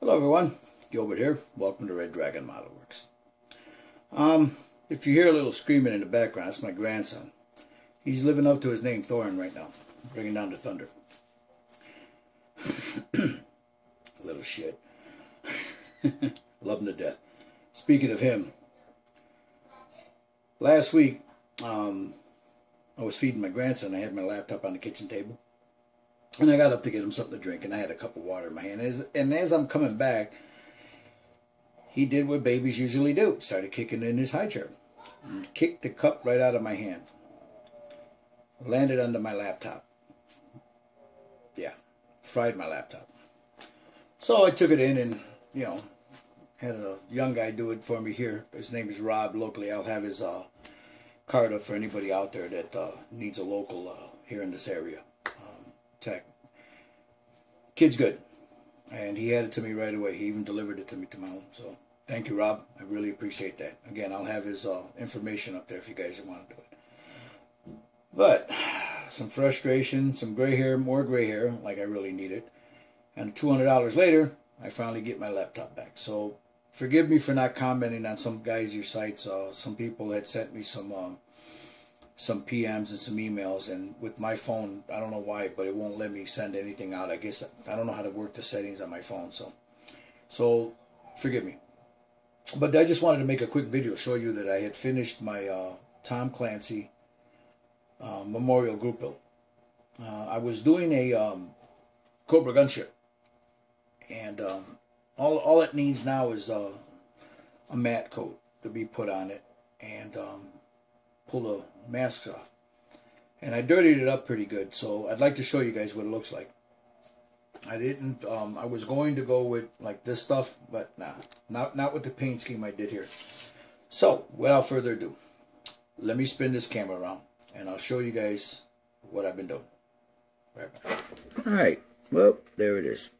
Hello everyone, Gilbert here. Welcome to Red Dragon Model Works. If you hear a little screaming in the background, that's my grandson. He's living up to his name, Thorin, right now, bringing down the thunder. Little shit. Love him to death. Speaking of him, last week I was feeding my grandson. I had my laptop on the kitchen table. And I got up to get him something to drink, and I had a cup of water in my hand. And as I'm coming back, he did what babies usually do. Started kicking in his high chair. And kicked the cup right out of my hand. Landed under my laptop. Yeah, fried my laptop. So I took it in and, had a young guy do it for me here. His name is Rob, locally. I'll have his card up for anybody out there that needs a local here in this area. Tech. Kid's good. And he had it to me right away. He even delivered it to me to my home. So thank you, Rob. I really appreciate that. Again, I'll have his information up there if you guys want to do it. But some frustration, some gray hair, more gray hair, like I really need it. And $200 later, I finally get my laptop back. So forgive me for not commenting on some guys' your sites. Some people had sent me some PMs and some emails, and with my phone, I don't know why, but it won't let me send anything out. I guess I don't know how to work the settings on my phone, so forgive me. But I just wanted to make a quick video, show you that I had finished my Tom Clancy memorial group build. I was doing a Cobra gunship, and all it needs now is a matte coat to be put on it, and pull the masks off. And I dirtied it up pretty good, so I'd like to show you guys what it looks like. I didn't, I was going to go with like this stuff, but nah, not with the paint scheme I did here. So, without further ado, let me spin this camera around, and I'll show you guys what I've been doing. Right back. Alright, well, there it is.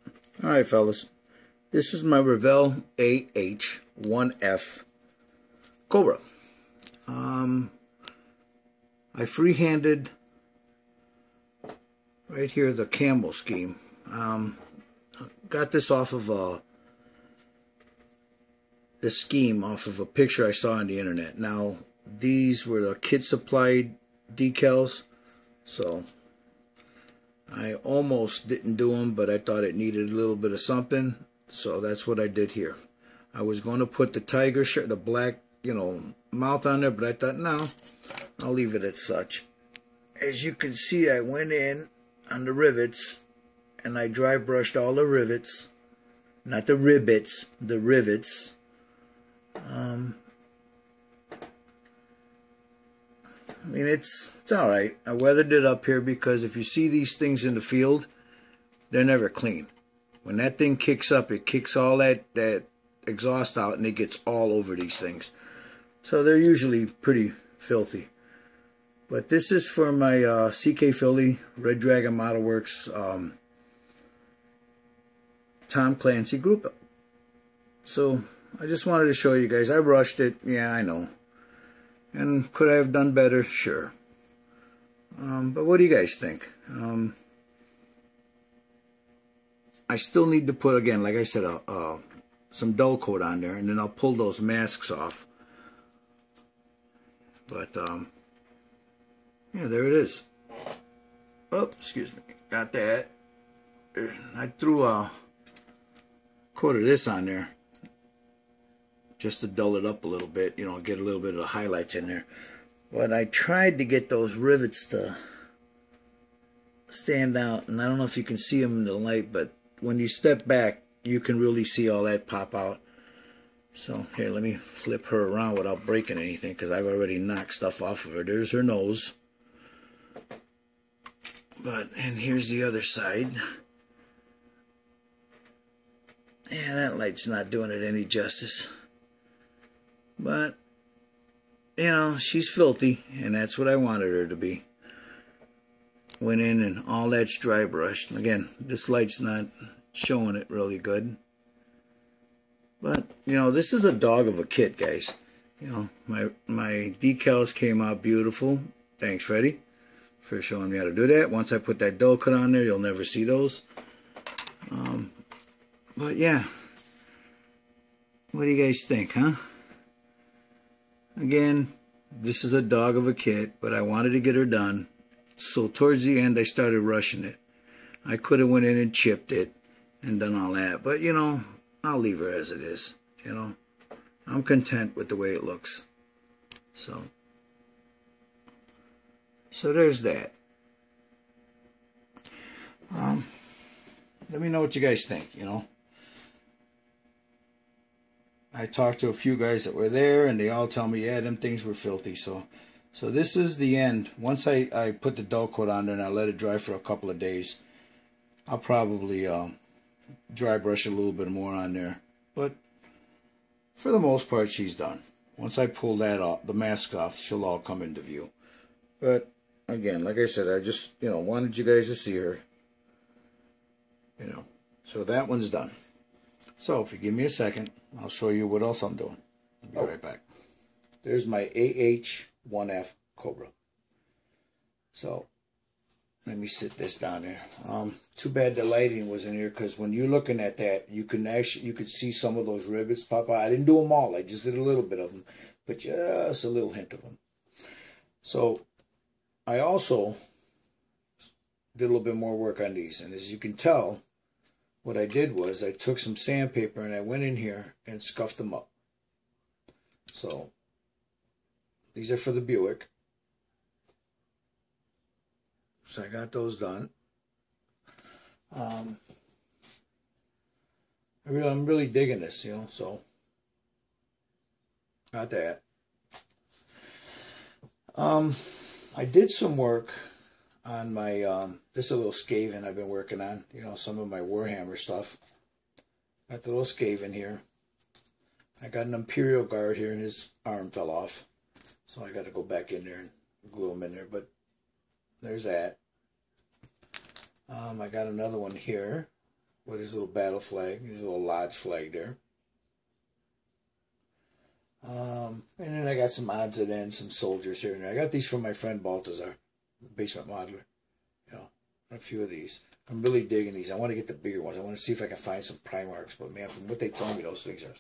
Alright, fellas. This is my Revell AH-1F Cobra. I freehanded right here the camo scheme. Got this off of this scheme off of a picture I saw on the internet. Now these were the kit supplied decals, so I almost didn't do them, but I thought it needed a little bit of something, so that's what I did here. I was going to put the tiger shirt, the black, mouth on there, but I thought, no, I'll leave it as such. As you can see, I went in on the rivets, and I dry brushed all the rivets, not the rivets, the rivets. I mean, it's all right. I weathered it up here because if you see these things in the field, they're never clean. When that thing kicks up, it kicks all that exhaust out, and it gets all over these things. So they're usually pretty filthy. But this is for my CkPhilly Red Dragon Model Works Tom Clancy group. So I just wanted to show you guys. I rushed it. Yeah, I know. And could I have done better? Sure. But what do you guys think? I still need to put, again, like I said, some dull coat on there, and then I'll pull those masks off. But, yeah, there it is. Oh, excuse me. Got that. I threw a coat of this on there just to dull it up a little bit, get a little bit of the highlights in there. But I tried to get those rivets to stand out, and I don't know if you can see them in the light, but when you step back, you can really see all that pop out. So, here, let me flip her around without breaking anything, because I've already knocked stuff off of her. There's her nose. And here's the other side. Yeah, that light's not doing it any justice. But, she's filthy, and that's what I wanted her to be. Went in, and all that's dry brushed. Again, this light's not showing it really good. But, this is a dog of a kit, guys. My decals came out beautiful. Thanks, Freddie, for showing me how to do that. Once I put that dull coat on there, you'll never see those. But yeah, What do you guys think, huh? Again, this is a dog of a kit, but I wanted to get her done. So towards the end, I started rushing it. I could have went in and chipped it and done all that. But, you know, I'll leave her as it is. You know, I'm content with the way it looks. So there's that. Let me know what you guys think, you know. I talked to a few guys that were there, and they all tell me, yeah, them things were filthy. So this is the end. Once I put the dull coat on there and I let it dry for a couple of days, I'll probably dry brush a little bit more on there. But for the most part, she's done. Once I pull that off, the mask off, she'll all come into view. But again, like I said, I just, you know, wanted you guys to see her. You know, so that one's done. So if you give me a second, I'll show you what else I'm doing. I'll be right back. There's my AH1F Cobra. So let me sit this down there. Too bad the lighting was in here, because when you're looking at that, you could see some of those rivets pop out. I didn't do them all. I just did a little bit of them, but just a little hint of them. So I also did a little bit more work on these, and as you can tell, what I did was I took some sandpaper and I went in here and scuffed them up. So these are for the Buick. So I got those done. I'm really digging this, you know, so got that. I did some work on my, this is a little Skaven I've been working on, you know, some of my Warhammer stuff. Got the little Skaven here. I got an Imperial Guard here and his arm fell off. So I got to go back in there and glue him in there, but there's that. I got another one here with his little battle flag, his little lodge flag there. And then I got some odds and ends, some soldiers here and there. I got these from my friend Baltazar, Basement Modeler. You know, a few of these. I'm really digging these. I want to get the bigger ones. I want to see if I can find some Primarchs, but man, from what they tell me, those things are.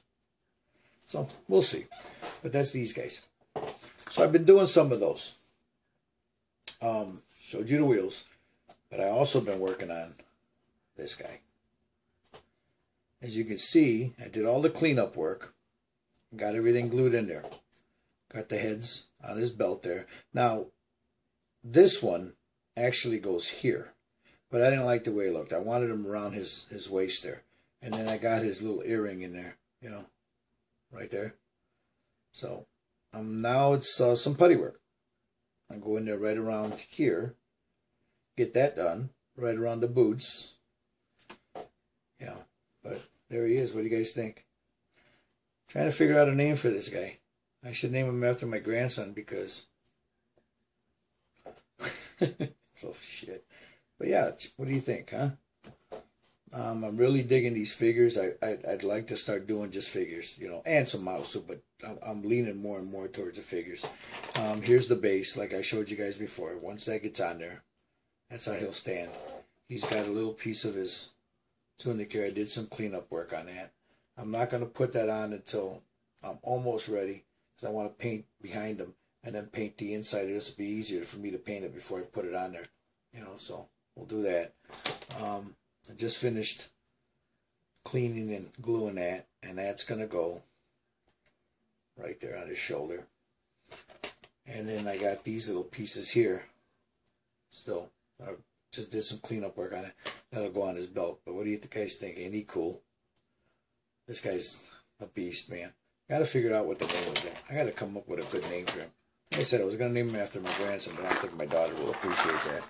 So we'll see. But that's these guys. So I've been doing some of those. Showed you the wheels, but I also been working on this guy. As you can see, I did all the cleanup work. Got everything glued in there. Got the heads on his belt there. Now, this one actually goes here, but I didn't like the way it looked. I wanted him around his waist there. And then I got his little earring in there, you know, right there. So now it's some putty work. I go in there right around here, get that done, right around the boots. Yeah, but there he is. What do you guys think? Trying to figure out a name for this guy. I should name him after my grandson because... so shit. But yeah, what do you think, huh? I'm really digging these figures. I'd like to start doing just figures, you know, and some models too, but I'm leaning more and more towards the figures. Here's the base, like I showed you guys before. Once that gets on there, that's how he'll stand. He's got a little piece of his tunic here. I did some cleanup work on that. I'm not going to put that on until I'm almost ready, because I want to paint behind him and then paint the inside. This will be easier for me to paint it before I put it on there, you know, so we'll do that. I just finished cleaning and gluing that, and that's going to go right there on his shoulder. And then I got these little pieces here still. I just did some cleanup work on it. That'll go on his belt. But what do you guys think? Ain't he cool? This guy's a beast, man. Got to figure out what the name is. I got to come up with a good name for him. Like I said, I was going to name him after my grandson, but I don't think my daughter will appreciate that.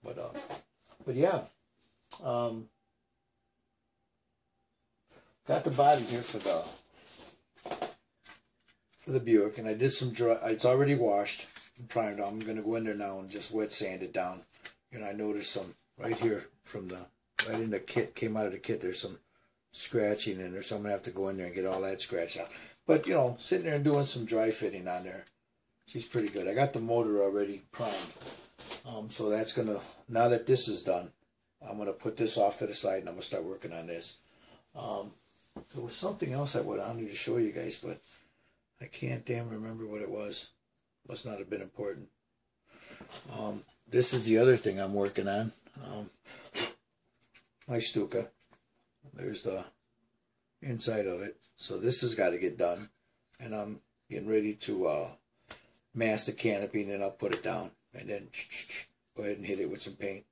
But yeah. Got the body here for the Buick, and I did some dry. It's already washed and primed. I'm going to go in there now and just wet sand it down. You know, I noticed some right here from right in the kit, came out of the kit. There's some scratching in there, so I'm going to have to go in there and get all that scratched out. But, you know, sitting there and doing some dry fitting on there, she's pretty good. I got the motor already primed. So that's going to, now that this is done, I'm going to put this off to the side and I'm going to start working on this. There was something else I wanted to show you guys, but I can't damn remember what it was. Must not have been important. This is the other thing I'm working on. My Stuka. There's the inside of it. So this has got to get done. And I'm getting ready to mask the canopy, and then I'll put it down. And then go ahead and hit it with some paint.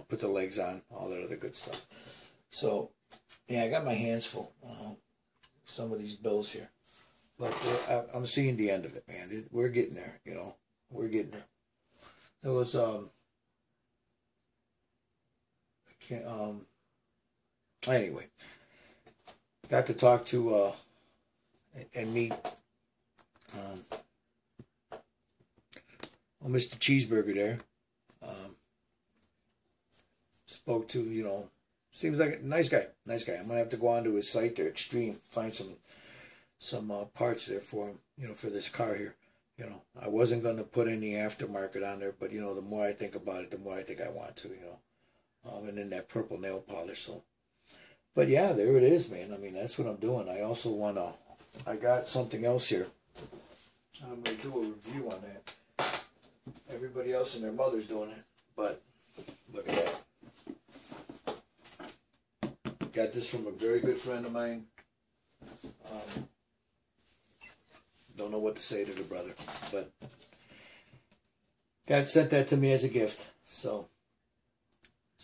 Put the legs on, all that other good stuff. So, yeah, I got my hands full. Some of these bills here. But I'm seeing the end of it, man. We're getting there, you know. We're getting there. There was, anyway. Got to talk to, and meet, Mr. Cheeseburger there. Spoke to, you know, seems like a nice guy. Nice guy. I'm going to have to go onto his site there, Extreme, find some parts there for him, you know, for this car here. You know, I wasn't going to put any aftermarket on there, but, you know, the more I think about it, the more I think I want to, you know. And then that purple nail polish, so. But, yeah, there it is, man. I mean, that's what I'm doing. I also want to, I got something else here. I'm going to do a review on that. Everybody else and their mother's doing it, but look at that. Got this from a very good friend of mine. Don't know what to say to the brother, but God sent that to me as a gift. So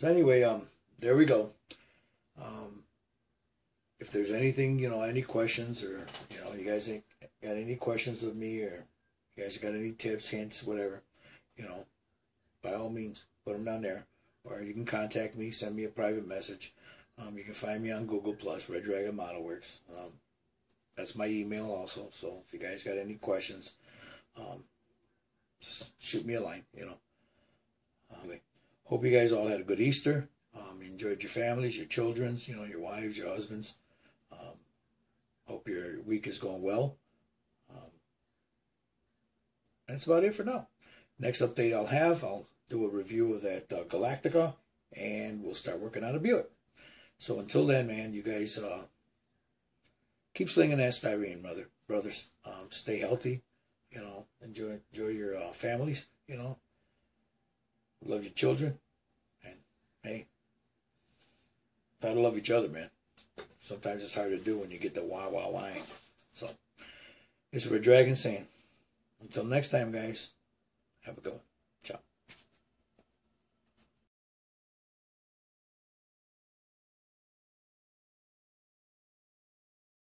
anyway, there we go. If there's anything, you know, any questions, or, you know, you guys ain't got any questions of me, or you guys got any tips, hints, whatever, you know, by all means, put them down there. Or you can contact me, send me a private message. You can find me on Google+, Red Dragon Model Works. That's my email also. So if you guys got any questions, just shoot me a line, you know. Anyway, hope you guys all had a good Easter. You enjoyed your families, your children's, you know, your wives, your husbands. Hope your week is going well. That's about it for now. Next update I'll do a review of that Galactica, and we'll start working on a Buick. So until then, man, you guys keep slinging that styrene, brothers. Stay healthy, you know. Enjoy your families, you know. Love your children, and hey, gotta love each other, man. Sometimes it's hard to do when you get the wah wah wine. So it's Red Dragon saying, until next time, guys.